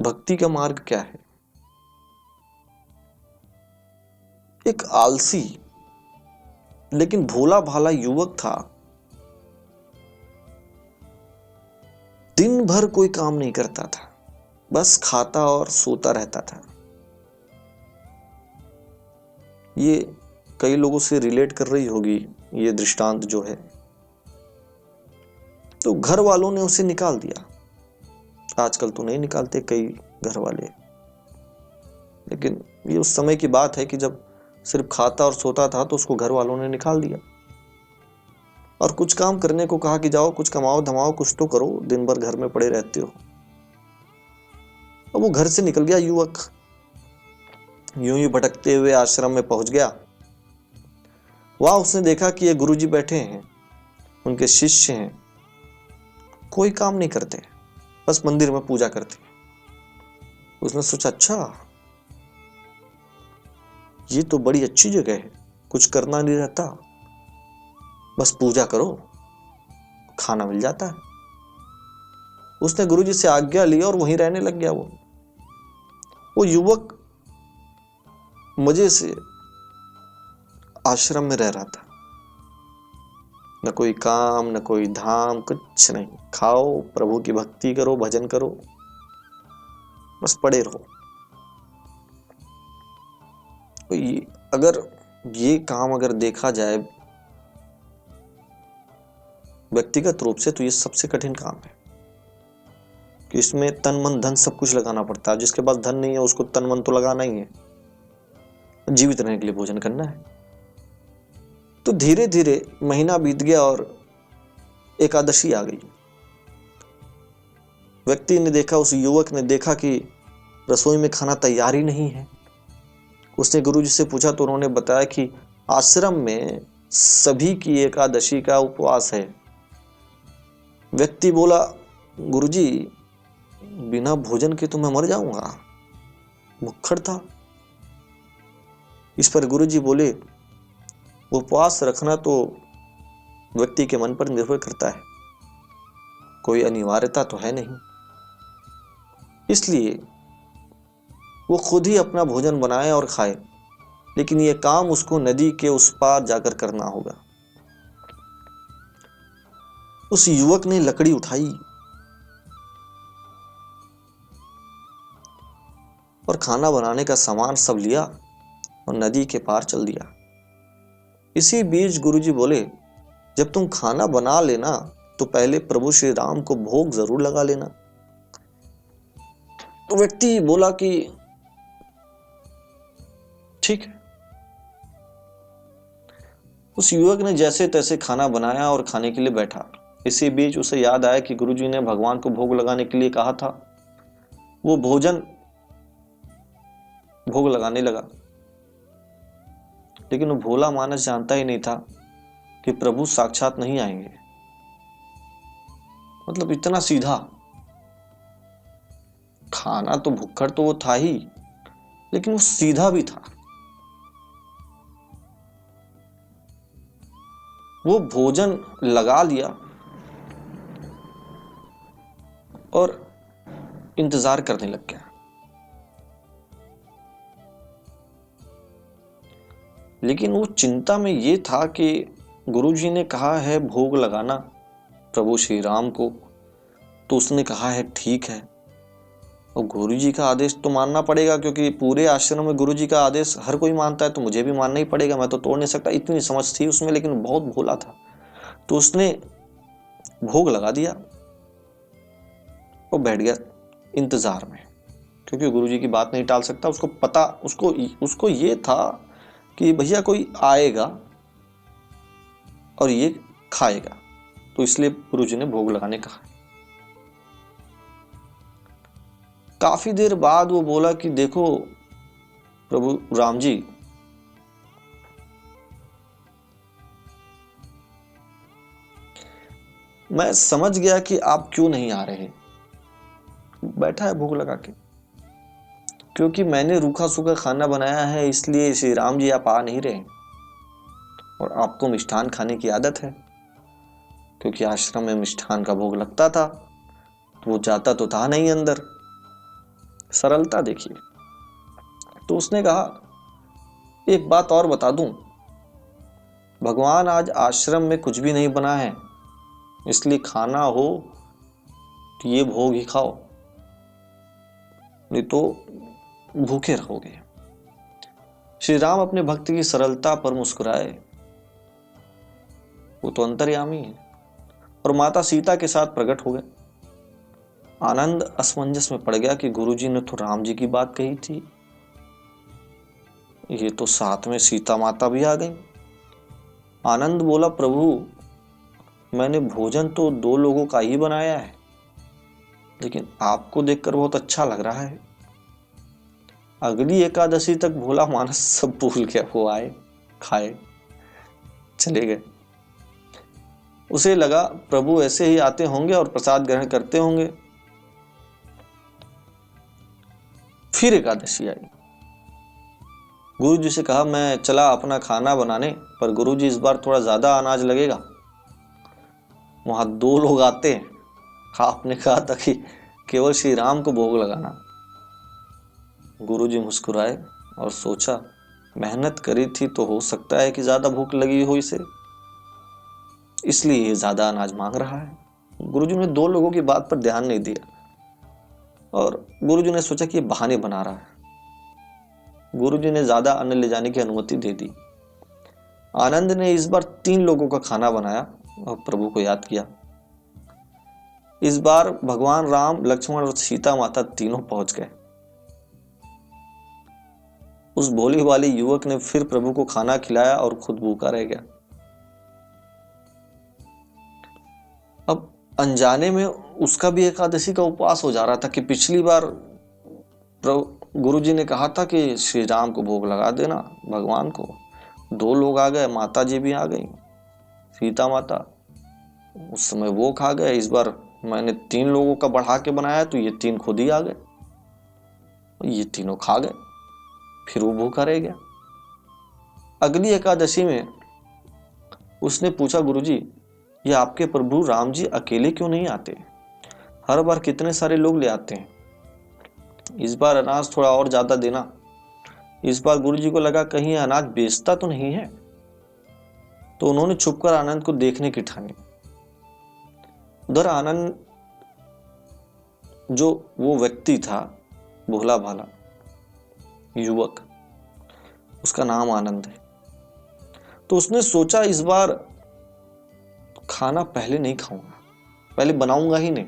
भक्ति का मार्ग क्या है? एक आलसी लेकिन भोला भाला युवक था। दिन भर कोई काम नहीं करता था, बस खाता और सोता रहता था। ये कई लोगों से रिलेट कर रही होगी ये दृष्टांत जो है। तो घर वालों ने उसे निकाल दिया। आजकल तो नहीं निकालते कई घर वाले, लेकिन ये उस समय की बात है कि जब सिर्फ खाता और सोता था तो उसको घर वालों ने निकाल दिया और कुछ काम करने को कहा कि जाओ कुछ कमाओ धमाओ, कुछ तो करो, दिन भर घर में पड़े रहते हो। और वो घर से निकल गया युवक। यूं ही भटकते हुए आश्रम में पहुंच गया। वहां उसने देखा कि ये गुरुजी बैठे हैं, उनके शिष्य हैं। कोई काम नहीं करते, बस मंदिर में पूजा करते। उसने सोचा अच्छा, ये तो बड़ी अच्छी जगह है, कुछ करना नहीं रहता, बस पूजा करो, खाना मिल जाता है। उसने गुरुजी से आज्ञा ली और वहीं रहने लग गया। वो युवक मजे से आश्रम में रह रहा था। न कोई काम न कोई धाम, कुछ नहीं। खाओ, प्रभु की भक्ति करो, भजन करो, बस पड़े रहो। तो अगर ये काम अगर देखा जाए व्यक्तिगत रूप से तो ये सबसे कठिन काम है कि इसमें तन मन धन सब कुछ लगाना पड़ता है। जिसके पास धन नहीं है उसको तन मन तो लगाना ही है, जीवित रहने के लिए भोजन करना है। तो धीरे धीरे महीना बीत गया और एकादशी आ गई। व्यक्ति ने देखा, उस युवक ने देखा कि रसोई में खाना तैयार ही नहीं है। उसने गुरुजी से पूछा तो उन्होंने बताया कि आश्रम में सभी की एकादशी का उपवास है। व्यक्ति बोला, गुरुजी बिना भोजन के तो मैं मर जाऊंगा, भुक्खड़ था। इस पर गुरुजी बोले, उपवास रखना तो व्यक्ति के मन पर निर्भर करता है, कोई अनिवार्यता तो है नहीं। इसलिए वो खुद ही अपना भोजन बनाए और खाए, लेकिन यह काम उसको नदी के उस पार जाकर करना होगा। उस युवक ने लकड़ी उठाई और खाना बनाने का सामान सब लिया और नदी के पार चल दिया। इसी बीच गुरुजी बोले, जब तुम खाना बना लेना तो पहले प्रभु श्री राम को भोग जरूर लगा लेना। तो व्यक्ति बोला कि ठीक है। उस युवक ने जैसे तैसे खाना बनाया और खाने के लिए बैठा। इसी बीच उसे याद आया कि गुरुजी ने भगवान को भोग लगाने के लिए कहा था। वो भोग लगाने लगा, लेकिन वो भोला मानस जानता ही नहीं था कि प्रभु साक्षात नहीं आएंगे। मतलब इतना सीधा। खाना तो भुक्खड़ तो वो था ही, लेकिन वो सीधा भी था। वो भोजन लगा लिया और इंतजार करने लग गया। लेकिन वो चिंता में ये था कि गुरुजी ने कहा है भोग लगाना प्रभु श्री राम को, तो उसने कहा है ठीक है, और गुरुजी का आदेश तो मानना पड़ेगा, क्योंकि पूरे आश्रम में गुरुजी का आदेश हर कोई मानता है, तो मुझे भी मानना ही पड़ेगा, मैं तो तोड़ नहीं सकता। इतनी समझ थी उसमें, लेकिन बहुत भोला था। तो उसने भोग लगा दिया और बैठ गया इंतजार में, क्योंकि गुरुजी की बात नहीं टाल सकता। उसको पता, उसको ये था कि भैया कोई आएगा और ये खाएगा, तो इसलिए गुरुजी ने भोग लगाने कहा। काफी देर बाद वो बोला कि देखो प्रभु राम जी, मैं समझ गया कि आप क्यों नहीं आ रहे। बैठा है भोग लगा के, क्योंकि मैंने रूखा सूखा खाना बनाया है, इसलिए श्री राम जी आप आ नहीं रहे। और आपको मिष्ठान खाने की आदत है, क्योंकि आश्रम में मिष्ठान का भोग लगता था, तो वो जाता तो था नहीं अंदर। सरलता देखिए। तो उसने कहा, एक बात और बता दूं, भगवान आज आश्रम में कुछ भी नहीं बना है, इसलिए खाना हो तो ये भोग ही खाओ, नहीं तो भूखे रहोगे। श्री राम अपने भक्त की सरलता पर मुस्कुराए। वो तो अंतर्यामी है, और माता सीता के साथ प्रकट हो गए। आनंद असमंजस में पड़ गया कि गुरुजी ने तो राम जी की बात कही थी, ये तो साथ में सीता माता भी आ गई। आनंद बोला, प्रभु मैंने भोजन तो 2 लोगों का ही बनाया है, लेकिन आपको देखकर बहुत अच्छा लग रहा है। अगली एकादशी तक भोला मानस सब भूल गया। वो आए, खाए, चले गए। उसे लगा प्रभु ऐसे ही आते होंगे और प्रसाद ग्रहण करते होंगे। फिर एकादशी आई। गुरुजी से कहा, मैं चला अपना खाना बनाने, पर गुरुजी इस बार थोड़ा ज्यादा अनाज लगेगा। वहां 2 लोग आते हैं, आपने कहा था कि केवल श्री राम को भोग लगाना। गुरुजी मुस्कुराए और सोचा, मेहनत करी थी तो हो सकता है कि ज्यादा भूख लगी हो इसे, इसलिए ये ज्यादा अनाज मांग रहा है। गुरुजी ने 2 लोगों की बात पर ध्यान नहीं दिया, और गुरुजी ने सोचा कि ये बहाने बना रहा है। गुरुजी ने ज्यादा अन्न ले जाने की अनुमति दे दी। आनंद ने इस बार 3 लोगों का खाना बनाया और प्रभु को याद किया। इस बार भगवान राम, लक्ष्मण और सीता माता तीनों पहुंच गए। उस भोले वाले युवक ने फिर प्रभु को खाना खिलाया और खुद भूखा रह गया। अब अनजाने में उसका भी एकादशी का उपवास हो जा रहा था कि पिछली बार गुरुजी ने कहा था कि श्री राम को भोग लगा देना भगवान को। 2 लोग आ गए, माता जी भी आ गई, सीता माता, उस समय वो खा गए। इस बार मैंने 3 लोगों का बढ़ा के बनाया तो ये 3 खुद ही आ गए, ये तीनों खा गए, फिर वो भूखा रह गया। अगली एकादशी में उसने पूछा, गुरुजी ये आपके प्रभु राम जी अकेले क्यों नहीं आते? हर बार कितने सारे लोग ले आते हैं, इस बार अनाज थोड़ा और ज्यादा देना। इस बार गुरुजी को लगा कहीं अनाज बेचता तो नहीं है, तो उन्होंने छुपकर आनंद को देखने की ठानी। उधर आनंद, जो वो व्यक्ति था भोला भाला युवक, उसका नाम आनंद है, तो उसने सोचा इस बार खाना पहले नहीं खाऊंगा, पहले बनाऊंगा ही नहीं,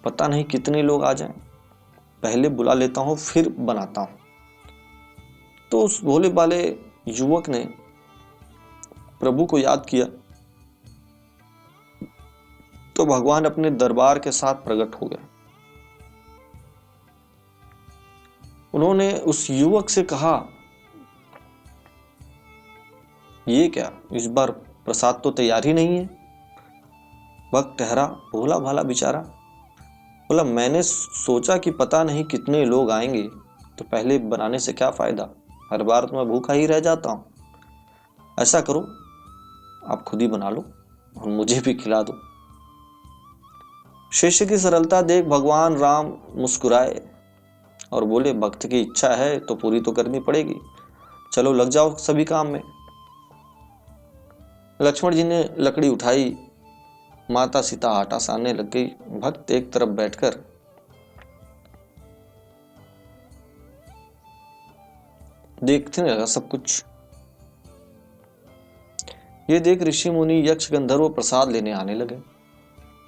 पता नहीं कितने लोग आ जाएं, पहले बुला लेता हूं फिर बनाता हूं। तो उस भोले भाले युवक ने प्रभु को याद किया, तो भगवान अपने दरबार के साथ प्रकट हो गए। उन्होंने उस युवक से कहा, ये क्या, इस बार प्रसाद तो तैयार ही नहीं है। वक्त ठहरा, भोला भाला बेचारा बोला, मैंने सोचा कि पता नहीं कितने लोग आएंगे, तो पहले बनाने से क्या फायदा, हर बार तो मैं भूखा ही रह जाता हूं। ऐसा करो, आप खुद ही बना लो और मुझे भी खिला दो। शिष्य की सरलता देख भगवान राम मुस्कुराए और बोले, भक्त की इच्छा है तो पूरी तो करनी पड़ेगी, चलो लग जाओ सभी काम में। लक्ष्मण जी ने लकड़ी उठाई, माता सीता आटा सानने लग गई। भक्त एक तरफ बैठकर देखने लगा सब कुछ। ये देख ऋषि मुनि यक्ष गंधर्व प्रसाद लेने आने लगे।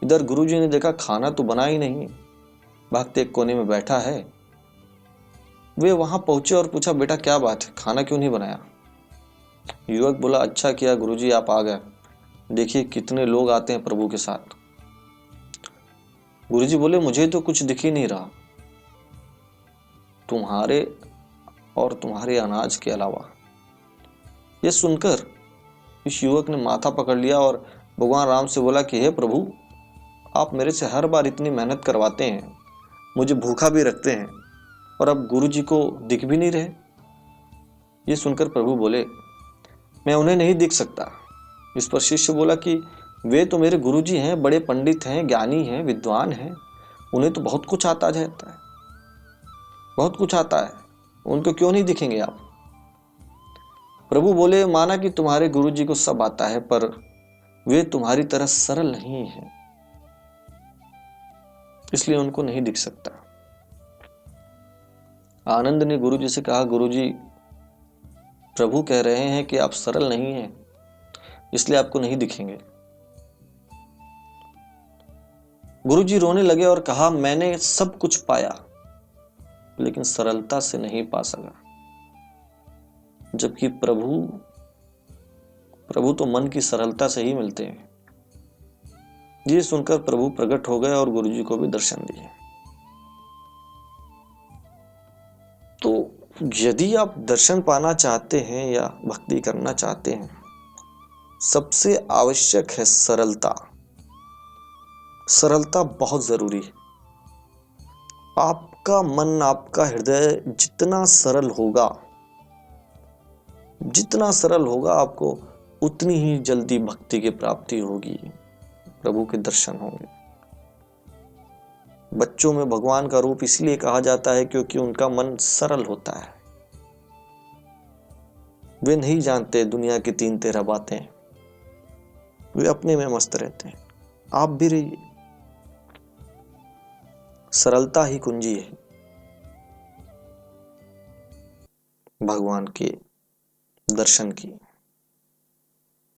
इधर गुरुजी ने देखा खाना तो बना ही नहीं, भक्त एक कोने में बैठा है। वे वहां पहुंचे और पूछा, बेटा क्या बात है, खाना क्यों नहीं बनाया? युवक बोला, अच्छा किया गुरुजी आप आ गए, देखिए कितने लोग आते हैं प्रभु के साथ। गुरुजी बोले, मुझे तो कुछ दिख ही नहीं रहा, तुम्हारे और तुम्हारे अनाज के अलावा। यह सुनकर इस युवक ने माथा पकड़ लिया और भगवान राम से बोला कि हे प्रभु, आप मेरे से हर बार इतनी मेहनत करवाते हैं, मुझे भूखा भी रखते हैं, और अब गुरुजी को दिख भी नहीं रहे। ये सुनकर प्रभु बोले, मैं उन्हें नहीं दिख सकता। इस पर शिष्य बोला कि वे तो मेरे गुरुजी हैं, बड़े पंडित हैं, ज्ञानी हैं, विद्वान हैं, उन्हें तो बहुत कुछ आता रहता है, बहुत कुछ आता है, उनको क्यों नहीं दिखेंगे आप? प्रभु बोले, माना कि तुम्हारे गुरु जी को सब आता है, पर वे तुम्हारी तरह सरल नहीं है, इसलिए उनको नहीं दिख सकता। आनंद ने गुरु जी से कहा, गुरु जी, प्रभु कह रहे हैं कि आप सरल नहीं हैं, इसलिए आपको नहीं दिखेंगे। गुरु जी रोने लगे और कहा, मैंने सब कुछ पाया लेकिन सरलता से नहीं पा सका। जबकि प्रभु तो मन की सरलता से ही मिलते हैं। ये सुनकर प्रभु प्रकट हो गए और गुरु जी को भी दर्शन दिए। तो यदि आप दर्शन पाना चाहते हैं या भक्ति करना चाहते हैं, सबसे आवश्यक है सरलता। सरलता बहुत जरूरी है। आपका मन, आपका हृदय जितना सरल होगा, आपको उतनी ही जल्दी भक्ति की प्राप्ति होगी, प्रभु के दर्शन होंगे। बच्चों में भगवान का रूप इसलिए कहा जाता है क्योंकि उनका मन सरल होता है। वे नहीं जानते दुनिया की 3-13 बातें, वे अपने में मस्त रहते हैं। आप भी रहिए। सरलता ही कुंजी है भगवान के दर्शन की।